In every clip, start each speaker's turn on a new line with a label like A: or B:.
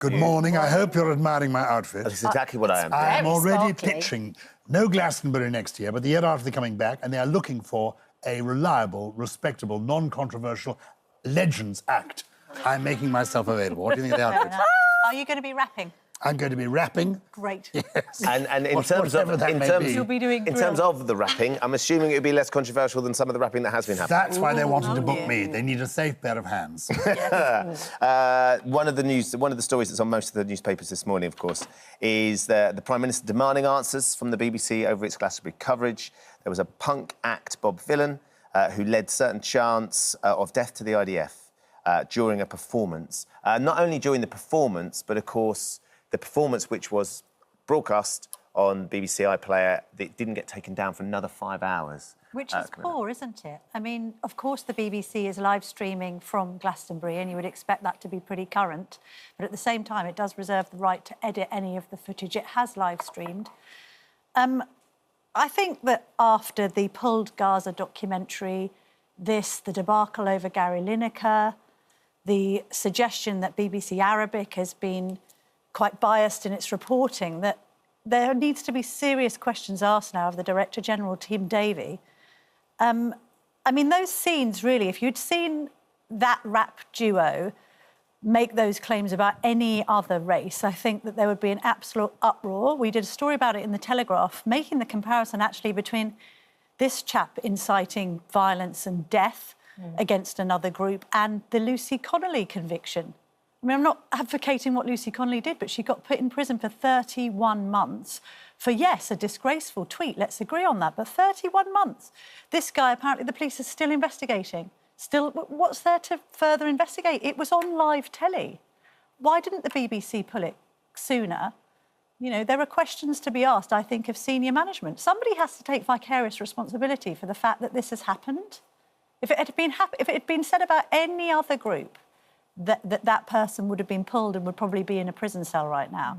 A: Good morning. I hope you're admiring my outfit.
B: That's exactly what I am.
A: I am already
C: sparkly.
A: pitching no Glastonbury next year, but the year after they're coming back, and they are looking for a reliable, respectable, non-controversial Legends act. I'm making myself available. What do you think of the outfit?
C: Are you going to be rapping?
A: I'm going to be rapping.
C: Great.
A: Yes.
B: And in terms of
C: You'll be doing
B: in terms of the rapping, I'm assuming it would be less controversial than some of the rapping that has been happening.
A: That's why they wanted to book me. They need a safe pair of hands.
B: One of the stories that's on most of the newspapers this morning, of course, is the Prime Minister demanding answers from the BBC over its Glastonbury coverage. There was a punk act, Bob Vylan, who led certain chants of death to the IDF during a performance. Not only during the performance, but, of course, the performance which was broadcast on BBC iPlayer, that didn't get taken down for another 5 hours.
C: Which is poor, isn't it? I mean, of course, the BBC is live streaming from Glastonbury, and you would expect that to be pretty current. But at the same time, it does reserve the right to edit any of the footage it has live streamed. I think that after the pulled Gaza documentary, the debacle over Gary Lineker, the suggestion that BBC Arabic has been quite biased in its reporting, that there needs to be serious questions asked now of the Director General, Tim Davie. I mean, those scenes, really, if you'd seen that rap duo make those claims about any other race, I think that there would be an absolute uproar. We did a story about it in The Telegraph, making the comparison, actually, between this chap inciting violence and death against another group and the Lucy Connolly conviction. I mean, I'm not advocating what Lucy Connolly did, but she got put in prison for 31 months for, yes, a disgraceful tweet. Let's agree on that. But 31 months. This guy, apparently, the police are still investigating. Still, what's there to further investigate? It was on live telly. Why didn't the BBC pull it sooner? You know, there are questions to be asked, I think, of senior management. Somebody has to take vicarious responsibility for the fact that this has happened. If it had been said about any other group, that person would have been pulled and would probably be in a prison cell right now.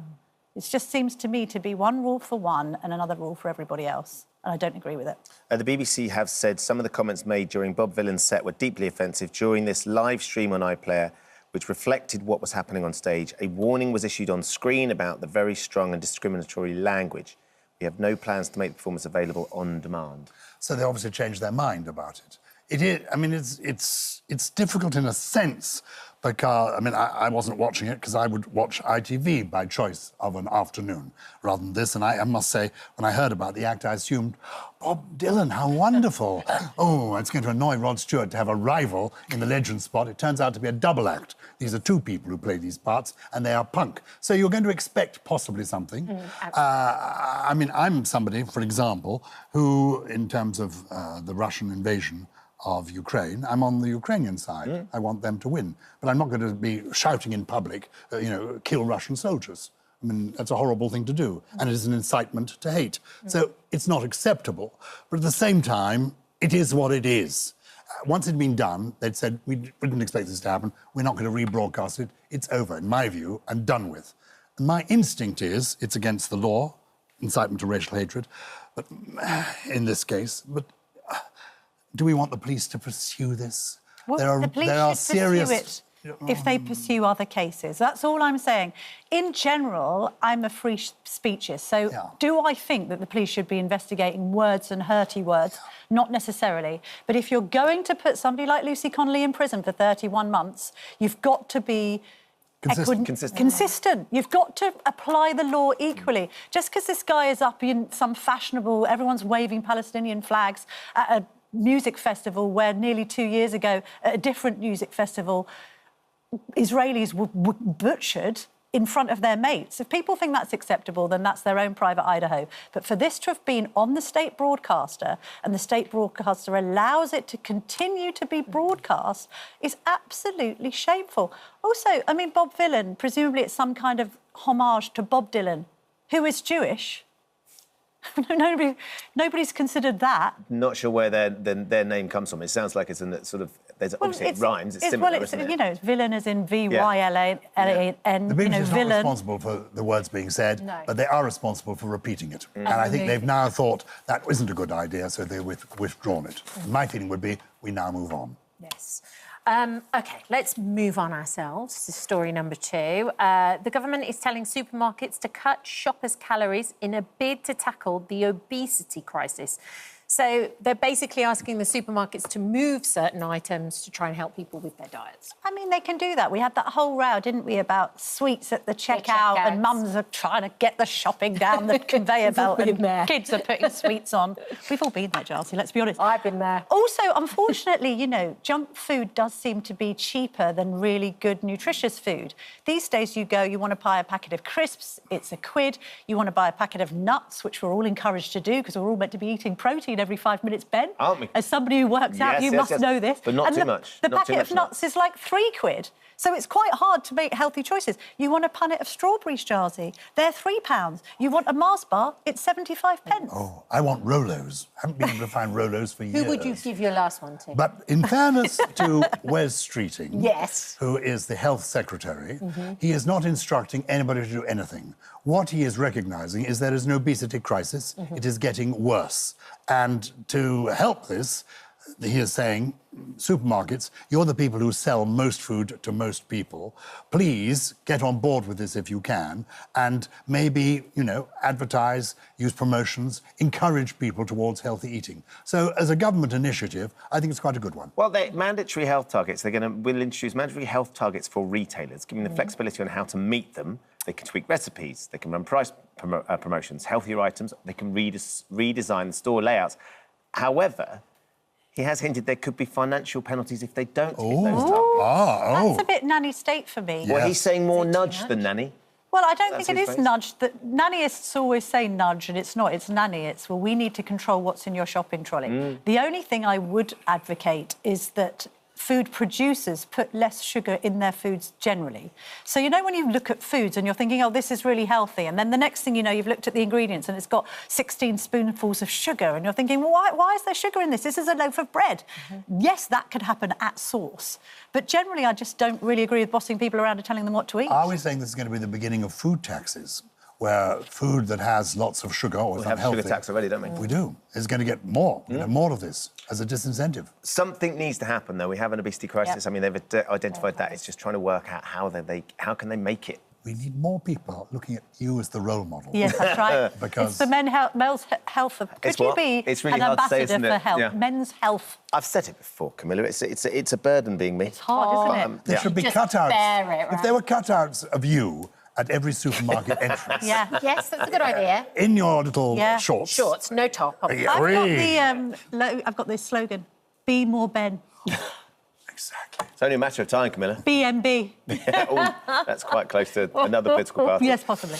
C: It just seems to me to be one rule for one and another rule for everybody else, and I don't agree with it.
B: The BBC have said some of the comments made during Bob Vylan's set were deeply offensive during this live stream on iPlayer, which reflected what was happening on stage. A warning was issued on screen about the very strong and discriminatory language. We have no plans to make the performance available on demand.
A: So they obviously changed their mind about it. It is. I mean, it's difficult in a sense because, I mean, I wasn't watching it because I would watch ITV by choice of an afternoon rather than this. And I must say, when I heard about the act, I assumed, Bob Dylan, how wonderful. Oh, it's going to annoy Rod Stewart to have a rival in the Legend spot. It turns out to be a double act. These are two people who play these parts, and they are punk. So you're going to expect possibly something. I mean, I'm somebody, for example, who, in terms of the Russian invasion of Ukraine, I'm on the Ukrainian side. I want them to win. But I'm not going to be shouting in public, you know, kill Russian soldiers. I mean, that's a horrible thing to do. And it is an incitement to hate. So it's not acceptable. But at the same time, it is what it is. Once it'd been done, they'd said, we didn't expect this to happen. We're not going to rebroadcast it. It's over, in my view, and done with. And my instinct is it's against the law, incitement to racial hatred, but in this case. But do we want the police to pursue this?
C: Well, the police should pursue it if they pursue other cases. That's all I'm saying. In general, I'm a free speechist, so do I think that the police should be investigating words and hurty words? Not necessarily. But if you're going to put somebody like Lucy Connolly in prison for 31 months, you've got to be consistent. You've got to apply the law equally. Just because this guy is up in some fashionable, everyone's waving Palestinian flags at a music festival where nearly 2 years ago, at a different music festival, Israelis were butchered in front of their mates. If people think that's acceptable, then that's their own private Idaho. But for this to have been on the state broadcaster and the state broadcaster allows it to continue to be broadcast is absolutely shameful. Also, I mean, Bob Vylan, presumably it's some kind of homage to Bob Dylan, who is Jewish. Nobody's considered that.
B: Not sure where their name comes from. It sounds like it's in that sort of. Obviously, it rhymes. It's similar, isn't it?
C: You know, it's Vylan as in V-Y-L-A-N.
A: The BBC is not responsible for the words being said, but they are responsible for repeating it. And I think they've now thought that isn't a good idea, so they've withdrawn it. My feeling would be we now move on.
D: Yes. OK, let's move on ourselves. This is story number 2. The government is telling supermarkets to cut shoppers' calories in a bid to tackle the obesity crisis. So they're basically asking the supermarkets to move certain items to try and help people with their diets.
C: I mean, they can do that. We had that whole row, didn't we, about sweets at the checkout and mums are trying to get the shopping down the conveyor belt and kids are putting sweets on. We've all been there, Gyles, let's be honest.
D: I've been there.
C: Also, unfortunately, you know, junk food does seem to be cheaper than really good, nutritious food. These days you go, you want to buy a packet of crisps, it's £1. You want to buy a packet of nuts, which we're all encouraged to do because we're all meant to be eating protein every 5 minutes, Ben.
B: Aren't we?
C: As somebody who works out, you must know this.
B: But not too much.
C: The packet of nuts is like £3. So it's quite hard to make healthy choices. You want a punnet of strawberries, Gyles? They're £3. You want a Mars bar, it's 75p.
A: Oh, I want Rolos. I haven't been able to find Rolos for years.
D: Who would you give your last one to?
A: But in fairness to Wes Streeting,
D: Yes.
A: who is the health secretary, he is not instructing anybody to do anything. What he is recognising is there is an obesity crisis. It is getting worse. And to help this, he is saying, supermarkets, you're the people who sell most food to most people. Please get on board with this if you can, and maybe, you know, advertise, use promotions, encourage people towards healthy eating. So, as a government initiative, I think it's quite a good one.
B: Well, they're mandatory health targets. Will introduce mandatory health targets for retailers, giving them flexibility on how to meet them. They can tweak recipes, they can run price promotions, healthier items, they can redesign the store layouts. However, he has hinted there could be financial penalties if they don't hit those targets.
C: That's a bit nanny state for me.
B: Well, he's saying more nudge than nanny.
C: Well, I don't think it
B: his
C: is
B: phrase.
C: nudge. Nannyists always say nudge, and it's not. It's nanny. It's, well, we need to control what's in your shopping trolley. The only thing I would advocate is that food producers put less sugar in their foods generally. So, you know, when you look at foods and you're thinking, oh, this is really healthy, and then the next thing you know, you've looked at the ingredients and it's got 16 spoonfuls of sugar, and you're thinking, well, why is there sugar in this? This is a loaf of bread. Yes, that could happen at source. But generally, I just don't really agree with bossing people around and telling them what to eat.
A: Are we saying this is going to be the beginning of food taxes, where food that has lots of sugar or is
B: We have
A: unhealthy...
B: sugar tax already, don't we?
A: We do. It's going to get more. We're going to have more of this as a disincentive.
B: Something needs to happen, though. We have an obesity crisis. I mean, they've identified that. It's just trying to work out how can they make it.
A: We need more people looking at you as the role model.
C: Yes, that's right.
A: Because
C: it's the men's health. Could you be
B: It's really
C: an
B: hard to say,
C: ambassador
B: isn't
C: for
B: it?
C: health?
B: Yeah.
C: Men's health.
B: I've said it before, Camilla. It's a burden being me.
C: It's hard, isn't it?
A: there should be
D: Just
A: cutouts.
D: bear it, right?
A: If there were cutouts of you at every supermarket entrance,
C: Yeah.
D: Yes, that's a good idea.
A: in your little shorts.
D: Shorts, no top.
A: Yeah.
C: I've got this slogan: "Be more Ben."
A: Exactly.
B: It's only a matter of time, Camilla.
C: BMB.
B: That's quite close to another political party.
C: Yes, possibly.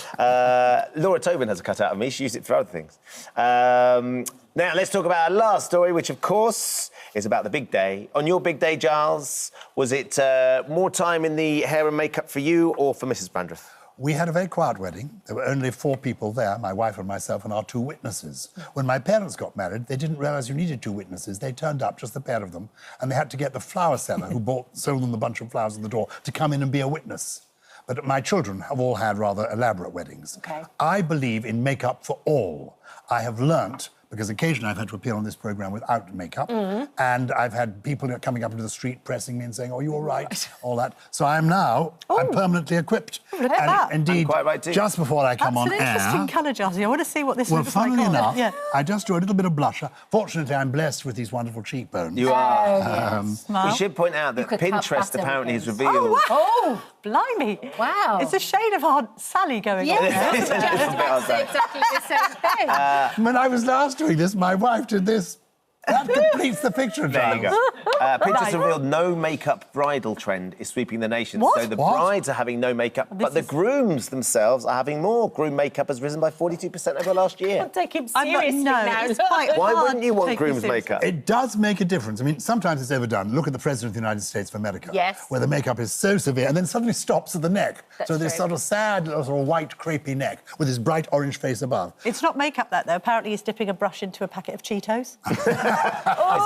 B: Laura Tobin has a cutout of me. She used it for other things. Now, let's talk about our last story, which, of course, is about the big day. On your big day, Gyles, was it more time in the hair and makeup for you or for Mrs. Brandreth?
A: We had a very quiet wedding. There were only 4 people there, my wife and myself and our 2 witnesses. When my parents got married, they didn't realise you needed 2 witnesses. They turned up, just the pair of them, and they had to get the flower seller who sold them the bunch of flowers at the door to come in and be a witness. But my children have all had rather elaborate weddings.
D: Okay.
A: I believe in makeup for all. I have learnt, because occasionally I've had to appear on this programme without makeup, and I've had people coming up into the street pressing me and saying, "Oh, you all right?" All that. So I'm permanently equipped.
C: Look at that.
A: Indeed,
B: I'm quite right too.
A: just before I come
C: That's
A: on
C: an interesting
A: air...
C: colour, Gyles. I want to see what this
A: Well,
C: looks like.
A: funnily enough,
C: Yeah.
A: I just do a little bit of blusher. Fortunately, I'm blessed with these wonderful cheekbones.
B: You are.
D: Yes.
B: We should point out that
D: could cut
B: Pinterest
D: butter
B: apparently
D: with
B: has
D: this.
B: revealed...
C: Oh, blimey.
D: Wow.
C: It's a shade of Aunt Sally going on.
D: Yes,
B: It's a little bit
D: that's
B: outside.
D: exactly the same thing.
A: When I was last doing this, my wife did this. That completes the picture,
B: There you
A: Giles.
B: go. Pinterest has revealed no makeup bridal trend is sweeping the nation.
C: What?
B: So the
A: What?
B: brides are having no makeup, but the grooms themselves are having more. Groom makeup has risen by 42% over last year.
D: Take him
C: I'm not-
D: seriously
C: no,
D: now.
C: it's quite
B: Why
C: hard
B: wouldn't you
C: to
B: want
C: take
B: groom's
C: seriously.
B: makeup?
A: It does make a difference. I mean, sometimes it's overdone. Look at the President of the United States of America.
D: Yes.
A: Where the makeup is so severe and then suddenly stops at the neck. So this
D: true.
A: sort of sad, sort of white, crepey neck with his bright orange face above.
C: It's not makeup, that, though. Apparently he's dipping a brush into a packet of Cheetos.
B: Is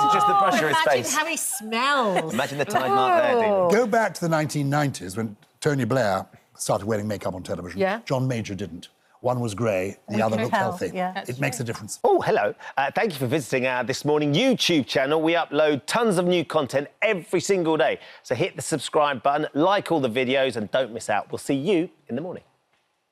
B: it just the brush or his
D: Imagine
B: face?
D: how he smells.
B: Imagine the Tide mark there, David.
A: Go back to the 1990s when Tony Blair started wearing makeup on television.
D: Yeah.
A: John Major didn't. one was grey, the other looked healthy.
C: Yeah.
A: It makes a difference.
B: Oh, hello. Thank you for visiting our This Morning YouTube channel. We upload tons of new content every single day. So hit the subscribe button, like all the videos, and don't miss out. We'll see you in the morning.